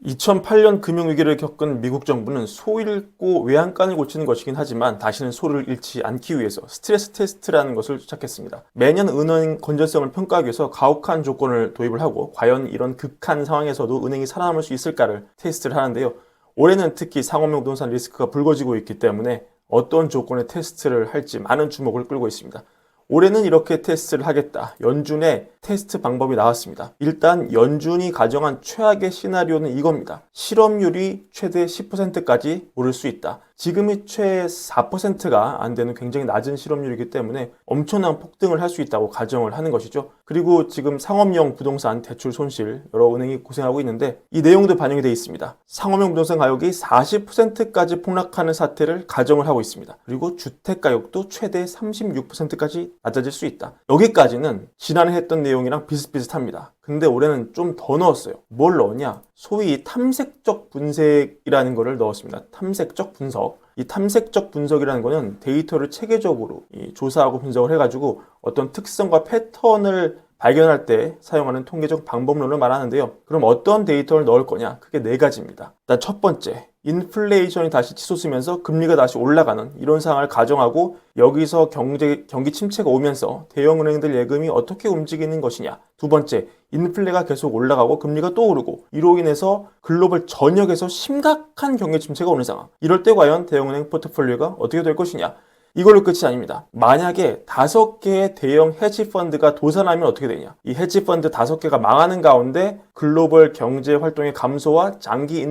2008년 금융위기를 겪은 미국 정부는 소 잃고 외양간을 고치는 것이긴 하지만 다시는 소를 잃지 않기 위해서 스트레스 테스트라는 것을 시작했습니다. 매년 은행 건전성을 평가하기 위해서 가혹한 조건을 도입을 하고 과연 이런 극한 상황에서도 은행이 살아남을 수 있을까를 테스트를 하는데요. 올해는 특히 상업용 부동산 리스크가 불거지고 있기 때문에 어떤 조건의 테스트를 할지 많은 주목을 끌고 있습니다. 올해는 이렇게 테스트를 하겠다. 연준의 테스트 방법이 나왔습니다. 일단 연준이 가정한 최악의 시나리오는 이겁니다. 실업률이 최대 10%까지 오를 수 있다. 지금이 최 4%가 안 되는 굉장히 낮은 실업률이기 때문에 엄청난 폭등을 할 수 있다고 가정을 하는 것이죠. 그리고 지금 상업용 부동산 대출 손실 여러 은행이 고생하고 있는데 이 내용도 반영이 되어 있습니다. 상업용 부동산 가격이 40%까지 폭락하는 사태를 가정을 하고 있습니다. 그리고 주택 가격도 최대 36%까지 낮아질 수 있다. 여기까지는 지난해 했던 내용이랑 비슷비슷합니다. 근데 올해는 좀 더 넣었어요. 뭘 넣었냐? 소위 탐색적 분석이라는 거를 넣었습니다. 탐색적 분석. 이 탐색적 분석이라는 거는 데이터를 체계적으로 조사하고 분석을 해가지고 어떤 특성과 패턴을 발견할 때 사용하는 통계적 방법론을 말하는데요. 그럼 어떤 데이터를 넣을 거냐? 크게 네 가지입니다. 일단 첫 번째, 인플레이션이 다시 치솟으면서 금리가 다시 올라가는 이런 상황을 가정하고 여기서 경기 침체가 오면서 대형은행들 예금이 어떻게 움직이는 것이냐. 두 번째, 인플레가 계속 올라가고 금리가 또 오르고 이로 인해서 글로벌 전역에서 심각한 경기 침체가 오는 상황. 이럴 때 과연 대형은행 포트폴리오가 어떻게 될 것이냐. 이걸로 끝이 아닙니다. 만약에 5개의 대형 헤지펀드가 도산하면 어떻게 되냐. 이 헤지펀드 5개가 망하는 가운데 글로벌 경제 활동의 감소와 장기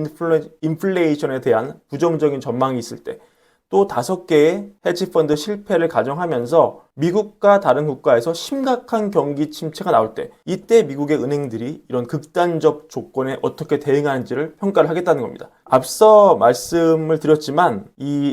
인플레이션에 대한 부정적인 전망이 있을 때 또 5개의 헤지펀드 실패를 가정하면서 미국과 다른 국가에서 심각한 경기 침체가 나올 때 이때 미국의 은행들이 이런 극단적 조건에 어떻게 대응하는지를 평가를 하겠다는 겁니다. 앞서 말씀을 드렸지만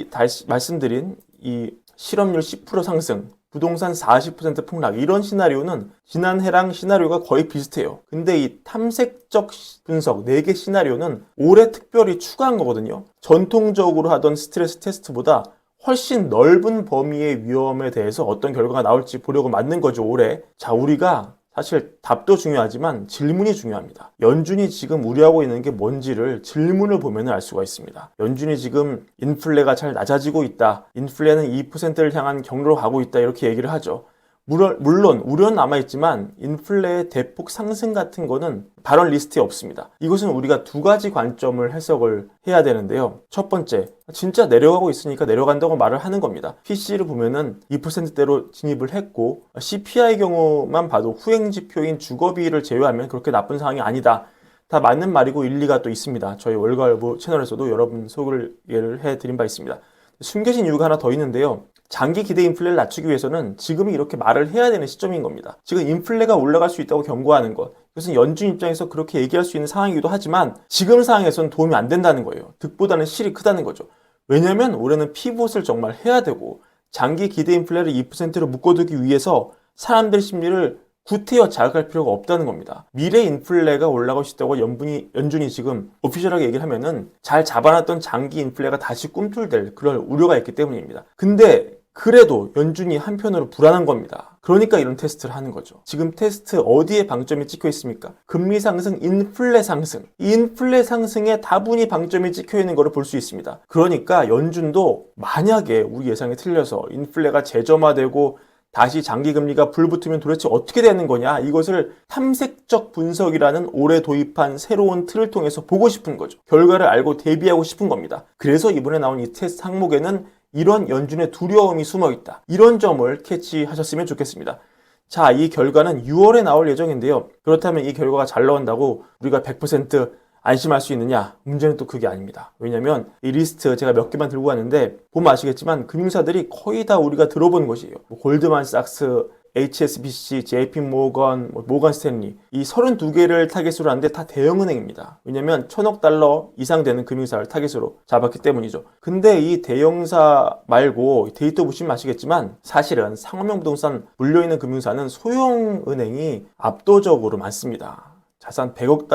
다시 말씀드린 이 실업률 10% 상승, 부동산 40% 폭락 이런 시나리오는 지난해랑 시나리오가 거의 비슷해요. 근데 이 탐색적 분석 4개 시나리오는 올해 특별히 추가한 거거든요. 전통적으로 하던 스트레스 테스트보다 훨씬 넓은 범위의 위험에 대해서 어떤 결과가 나올지 보려고 만든 거죠, 올해. 자, 우리가 사실 답도 중요하지만 질문이 중요합니다. 연준이 지금 우려하고 있는 게 뭔지를 질문을 보면 알 수가 있습니다. 연준이 지금 인플레가 잘 낮아지고 있다. 인플레는 2%를 향한 경로로 가고 있다. 이렇게 얘기를 하죠. 물론 우려는 남아있지만 인플레의 대폭 상승 같은 거는 발언 리스트에 없습니다. 이것은 우리가 두 가지 관점을 해석을 해야 되는데요. 첫 번째, 진짜 내려가고 있으니까 내려간다고 말을 하는 겁니다. PC를 보면은 2%대로 진입을 했고 CPI 경우만 봐도 후행지표인 주거비를 제외하면 그렇게 나쁜 상황이 아니다. 다 맞는 말이고 일리가 또 있습니다. 저희 월가을보 채널에서도 여러분 소개를 해드린 바 있습니다. 숨겨진 이유가 하나 더 있는데요. 장기 기대 인플레를 낮추기 위해서는 지금이 이렇게 말을 해야 되는 시점인 겁니다. 지금 인플레가 올라갈 수 있다고 경고하는 것. 이것은 연준 입장에서 그렇게 얘기할 수 있는 상황이기도 하지만 지금 상황에서는 도움이 안 된다는 거예요. 득보다는 실이 크다는 거죠. 왜냐하면 올해는 피봇을 정말 해야 되고 장기 기대 인플레를 2%로 묶어두기 위해서 사람들 심리를 구태여 자극할 필요가 없다는 겁니다. 미래 인플레가 올라갈 수 있다고 연준이 지금 오피셜하게 얘기를 하면은 잘 잡아놨던 장기 인플레가 다시 꿈틀댈 그런 우려가 있기 때문입니다. 근데 그래도 연준이 한편으로 불안한 겁니다. 그러니까 이런 테스트를 하는 거죠. 지금 테스트 어디에 방점이 찍혀 있습니까? 금리 상승, 인플레 상승. 이 인플레 상승에 다분히 방점이 찍혀 있는 것을 볼 수 있습니다. 그러니까 연준도 만약에 우리 예상이 틀려서 인플레가 재점화되고 다시 장기금리가 불붙으면 도대체 어떻게 되는 거냐, 이것을 탐색적 분석이라는 올해 도입한 새로운 틀을 통해서 보고 싶은 거죠. 결과를 알고 대비하고 싶은 겁니다. 그래서 이번에 나온 이 테스트 항목에는 이런 연준의 두려움이 숨어있다. 이런 점을 캐치하셨으면 좋겠습니다. 자, 이 결과는 6월에 나올 예정인데요. 그렇다면 이 결과가 잘 나온다고 우리가 100% 안심할 수 있느냐? 문제는 또 그게 아닙니다. 왜냐면 이 리스트 제가 몇 개만 들고 왔는데 보면 아시겠지만 금융사들이 거의 다 우리가 들어본 것이에요. 골드만삭스, HSBC, JP모건, 모건 스탠리 이 32개를 타겟으로 하는데 다 대형은행입니다. 왜냐면 1,000억 달러 이상 되는 금융사를 타겟으로 잡았기 때문이죠. 근데 이 대형사 말고 데이터 보시면 아시겠지만 사실은 상업용 부동산 물려있는 금융사는 소형은행이 압도적으로 많습니다. 자산 100억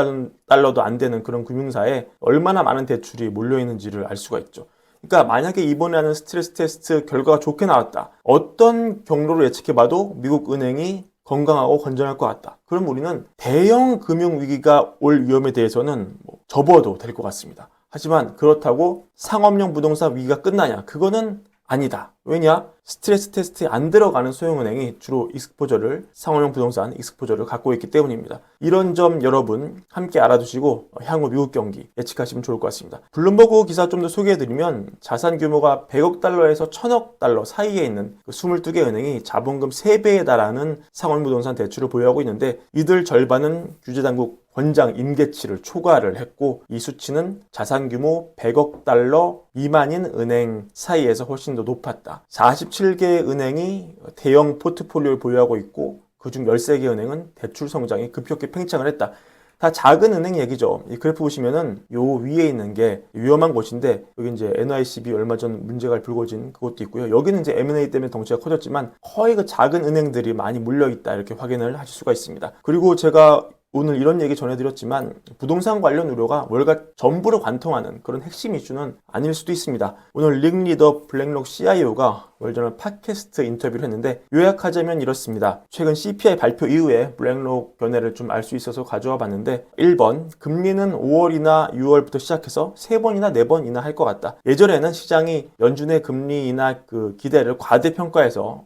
달러도 안 되는 그런 금융사에 얼마나 많은 대출이 몰려있는지를 알 수가 있죠. 그러니까 만약에 이번에 하는 스트레스 테스트 결과가 좋게 나왔다. 어떤 경로로 예측해봐도 미국 은행이 건강하고 건전할 것 같다. 그럼 우리는 대형 금융위기가 올 위험에 대해서는 접어도 될 것 같습니다. 하지만 그렇다고 상업용 부동산 위기가 끝나냐? 그거는 아니다. 왜냐? 스트레스 테스트에 안 들어가는 소형은행이 주로 익스포저를, 상업용 부동산 익스포저를 갖고 있기 때문입니다. 이런 점 여러분 함께 알아두시고 향후 미국 경기 예측하시면 좋을 것 같습니다. 블룸버그 기사 좀 더 소개해드리면 자산 규모가 100억 달러에서 1000억 달러 사이에 있는 22개 은행이 자본금 3배에 달하는 상업용 부동산 대출을 보유하고 있는데 이들 절반은 규제당국 권장 임계치를 초과를 했고 이 수치는 자산 규모 100억 달러 미만인 은행 사이에서 훨씬 더 높았다. 47개 은행이 대형 포트폴리오를 보유하고 있고 그중 13개 은행은 대출 성장이 급격히 팽창을 했다. 다 작은 은행 얘기죠. 이 그래프 보시면은 요 위에 있는 게 위험한 곳인데 여기 이제 NYCB 얼마 전 문제가 불거진 그것도 있고요. 여기는 이제 M&A 때문에 덩치가 커졌지만 거의 그 작은 은행들이 많이 물려 있다 이렇게 확인을 하실 수가 있습니다. 그리고 제가 오늘 이런 얘기 전해드렸지만 부동산 관련 우려가 월가 전부를 관통하는 그런 핵심 이슈는 아닐 수도 있습니다. 오늘 링리더 블랙록 CIO가 월저널 팟캐스트 인터뷰를 했는데 요약하자면 이렇습니다. 최근 CPI 발표 이후에 블랙록 견해를 좀 알 수 있어서 가져와 봤는데 1번 금리는 5월이나 6월부터 시작해서 3번이나 4번이나 할 것 같다. 예전에는 시장이 연준의 금리 인하 그 기대를 과대평가해서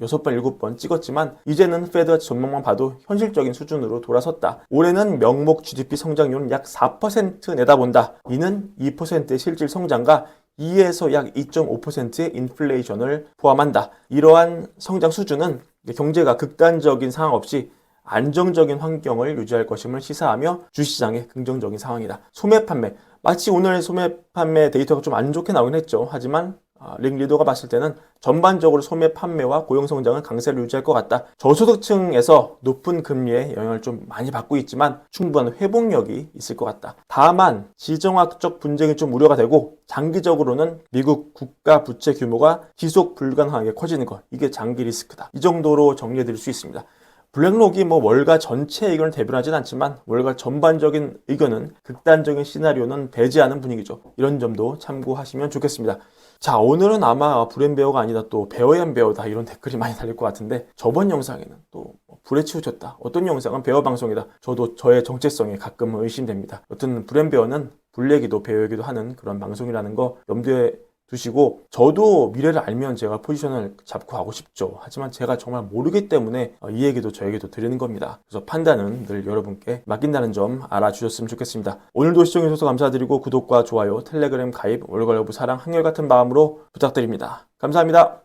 6번, 7번 찍었지만 이제는 페드 전망만 봐도 현실적인 수준으로 돌아섰다. 올해는 명목 GDP 성장률은 약 4% 내다본다. 이는 2%의 실질 성장과 2에서 약 2.5%의 인플레이션을 포함한다. 이러한 성장 수준은 경제가 극단적인 상황 없이 안정적인 환경을 유지할 것임을 시사하며 주시장의 긍정적인 상황이다. 소매 판매. 마치 오늘 소매 판매 데이터가 좀 안 좋게 나오긴 했죠. 하지만 링리더가 봤을 때는 전반적으로 소매 판매와 고용 성장은 강세를 유지할 것 같다. 저소득층에서 높은 금리에 영향을 좀 많이 받고 있지만 충분한 회복력이 있을 것 같다. 다만 지정학적 분쟁이 좀 우려가 되고 장기적으로는 미국 국가 부채 규모가 지속 불가능하게 커지는 것. 이게 장기 리스크다. 이 정도로 정리해 드릴 수 있습니다. 블랙록이 월가 전체 의견을 대변하진 않지만 월가 전반적인 의견은 극단적인 시나리오는 배제하는 분위기죠. 이런 점도 참고하시면 좋겠습니다. 자, 오늘은 아마 브랜베어가 아니다 또 베어앤 베어다 이런 댓글이 많이 달릴 것 같은데 저번 영상에는 또 불에 치우쳤다. 어떤 영상은 베어 방송이다. 저도 저의 정체성에 가끔 의심됩니다. 여튼 브랜베어는 불 얘기도 베어 얘기도 하는 그런 방송이라는 거 염두에 두시고 저도 미래를 알면 제가 포지션을 잡고 하고 싶죠. 하지만 제가 정말 모르기 때문에 이 얘기도 저 얘기도 드리는 겁니다. 그래서 판단은 늘 여러분께 맡긴다는 점 알아주셨으면 좋겠습니다. 오늘도 시청해주셔서 감사드리고 구독과 좋아요, 텔레그램 가입, 월가여부 사랑, 한결같은 마음으로 부탁드립니다. 감사합니다.